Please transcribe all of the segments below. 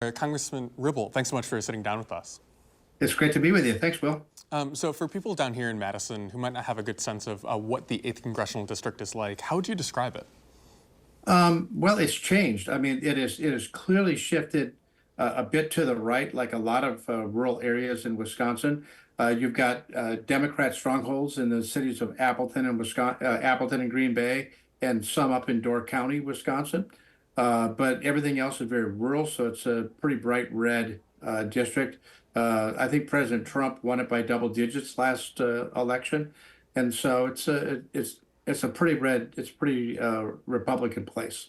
Congressman Ribble, thanks so much for sitting down with us. It's great to be with you. Thanks, Will. So for people down here in Madison who might not have a good sense of what the 8th Congressional District is like, how would you describe it? Well, it's changed. I mean, it is clearly shifted a bit to the right, like a lot of rural areas in Wisconsin. You've got Democrat strongholds in the cities of Appleton and Appleton and Green Bay, and some up in Door County, Wisconsin. But everything else is very rural, so it's a pretty bright red district. I think President Trump won it by double digits last election, and so it's a pretty red, it's pretty Republican place.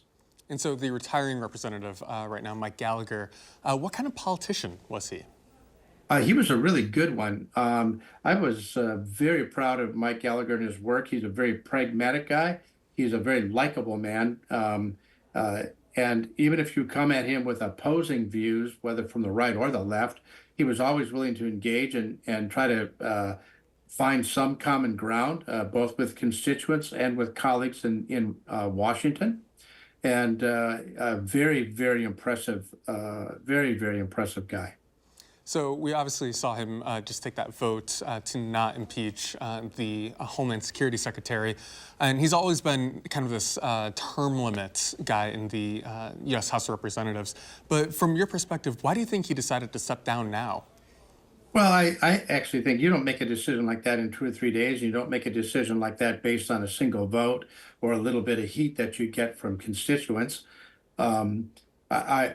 And so the retiring representative right now, Mike Gallagher, what kind of politician was he? He was a really good one. I was very proud of Mike Gallagher and his work. He's a very pragmatic guy. He's a very likable man. And even if you come at him with opposing views, whether from the right or the left, he was always willing to engage and try to find some common ground, both with constituents and with colleagues in Washington. And a very, very impressive, very impressive guy. So we obviously saw him just take that vote to not impeach the Homeland Security Secretary. And he's always been kind of this term limit guy in the U.S. House of Representatives. But from your perspective, why do you think he decided to step down now? Well, I actually think you don't make a decision like that in 2 or 3 days. You don't make a decision like that based on a single vote or a little bit of heat that you get from constituents. Um,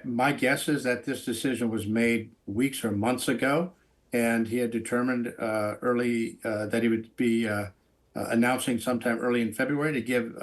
my guess is that this decision was made weeks or months ago, and he had determined early that he would be announcing sometime early in February to give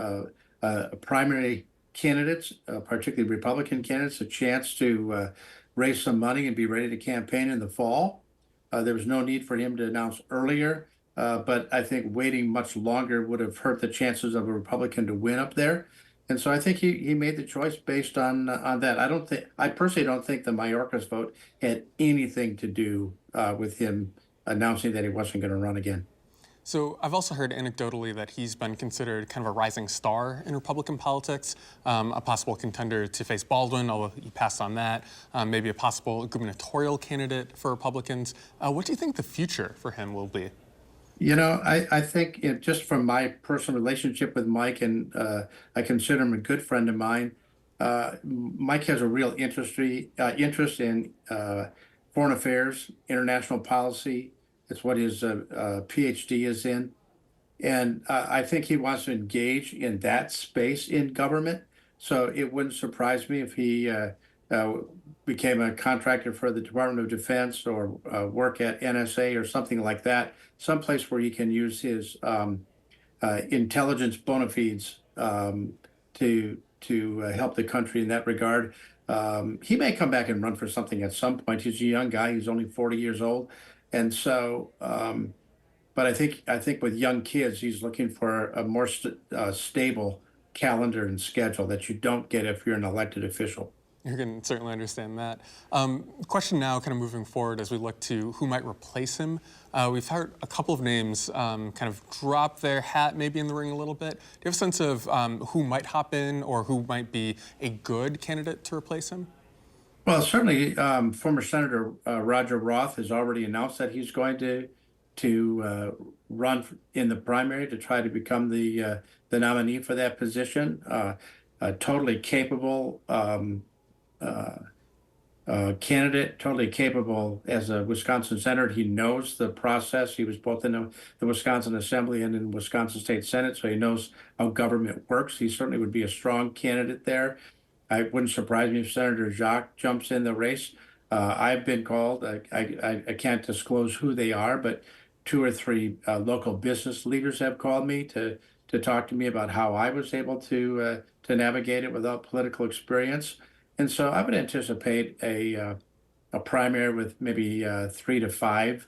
primary candidates, particularly Republican candidates, a chance to raise some money and be ready to campaign in the fall. There was no need for him to announce earlier, but I think waiting much longer would have hurt the chances of a Republican to win up there. And so I think he made the choice based on that. I personally don't think the Mayorkas vote had anything to do with him announcing that he wasn't going to run again. So I've also heard anecdotally that he's been considered kind of a rising star in Republican politics, a possible contender to face Baldwin, although he passed on that, maybe a possible gubernatorial candidate for Republicans. What do you think the future for him will be? I think just from my personal relationship with Mike, and I consider him a good friend of mine. Mike has a real interest in foreign affairs, international policy. It's what his PhD is in. And I think he wants to engage in that space in government. So it wouldn't surprise me if he became a contractor for the Department of Defense or work at NSA or something like that, someplace where he can use his intelligence bona fides to help the country in that regard. He may come back and run for something at some point. He's a young guy. He's only 40 years old. And so, but I think with young kids, he's looking for a more stable calendar and schedule that you don't get if you're an elected official. You can certainly understand that. Question now, kind of moving forward as we look to who might replace him. We've heard a couple of names kind of drop their hat maybe in the ring a little bit. Do you have a sense of who might hop in or who might be a good candidate to replace him? Well, certainly, former Senator Roger Roth has already announced that he's going to run in the primary to try to become the nominee for that position. Totally capable candidate, totally capable as a Wisconsin senator. He knows the process. He was both in the Wisconsin Assembly and in the Wisconsin State Senate, so he knows how government works. He certainly would be a strong candidate there. It wouldn't surprise me if Senator Jacques jumps in the race. I've been called. I can't disclose who they are, but 2 or 3 local business leaders have called me to talk to me about how I was able to navigate it without political experience. And so I would anticipate a primary with maybe 3 to 5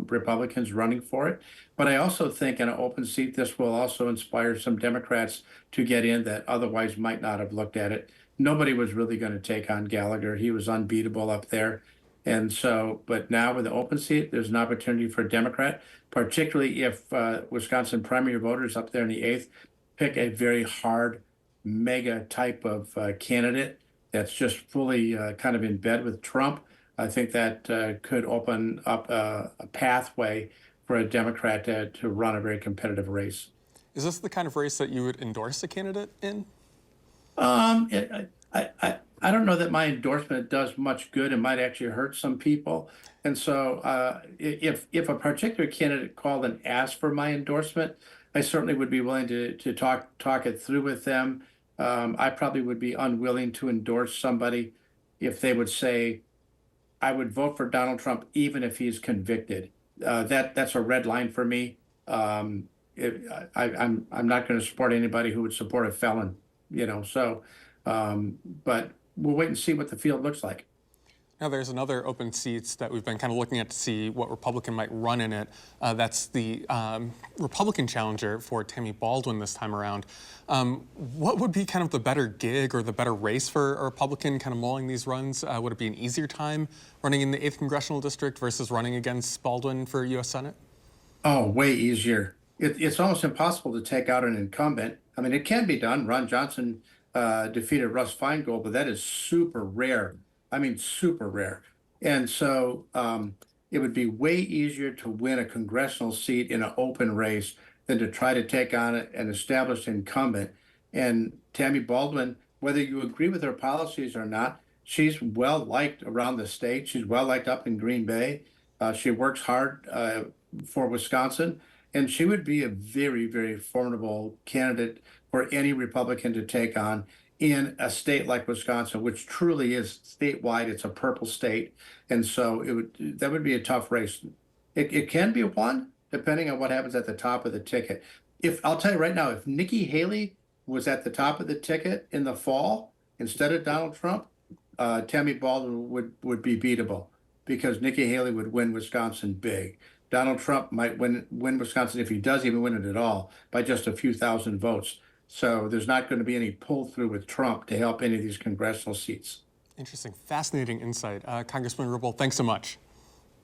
Republicans running for it. But I also think in an open seat, this will also inspire some Democrats to get in that otherwise might not have looked at it. Nobody was really going to take on Gallagher. He was unbeatable up there. And so, but now with the open seat, there's an opportunity for a Democrat, particularly if Wisconsin primary voters up there in the 8th pick a very hard, mega type of candidate that's just fully kind of in bed with Trump, I think that could open up a pathway for a Democrat to run a very competitive race. Is this the kind of race that you would endorse a candidate in? I don't know that my endorsement does much good. It might actually hurt some people. And so, if a particular candidate called and asked for my endorsement, I certainly would be willing to talk it through with them. I probably would be unwilling to endorse somebody if they would say, I would vote for Donald Trump even if he's convicted. That's a red line for me. It, I'm not going to support anybody who would support a felon, So, but we'll wait and see what the field looks like. Now, there's another open seat that we've been kind of looking at to see what Republican might run in it. That's the Republican challenger for Tammy Baldwin this time around. What would be kind of the better gig or the better race for a Republican kind of mulling these runs? Would it be an easier time running in the 8th Congressional District versus running against Baldwin for U.S. Senate? Oh, way easier. It's almost impossible to take out an incumbent. I mean, it can be done. Ron Johnson defeated Russ Feingold, but that is super rare. I mean, super rare. And so it would be way easier to win a congressional seat in an open race than to try to take on an established incumbent. And Tammy Baldwin, whether you agree with her policies or not, she's well liked around the state. She's well liked up in Green Bay. She works hard for Wisconsin, and she would be a very, very formidable candidate for any Republican to take on in a state like Wisconsin, which truly is statewide. It's a purple state, and so that would be a tough race. It can be won depending on what happens at the top of the ticket. If I'll tell you right now, if Nikki Haley was at the top of the ticket in the fall instead of Donald Trump, Tammy Baldwin would be beatable because Nikki Haley would win Wisconsin big. Donald Trump might win Wisconsin, if he does even win it at all, by just a few thousand votes. So there's not going to be any pull through with Trump to help any of these congressional seats. Interesting, fascinating insight. Congressman Ribble, thanks so much.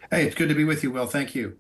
Hey, it's good to be with you, Will. Thank you.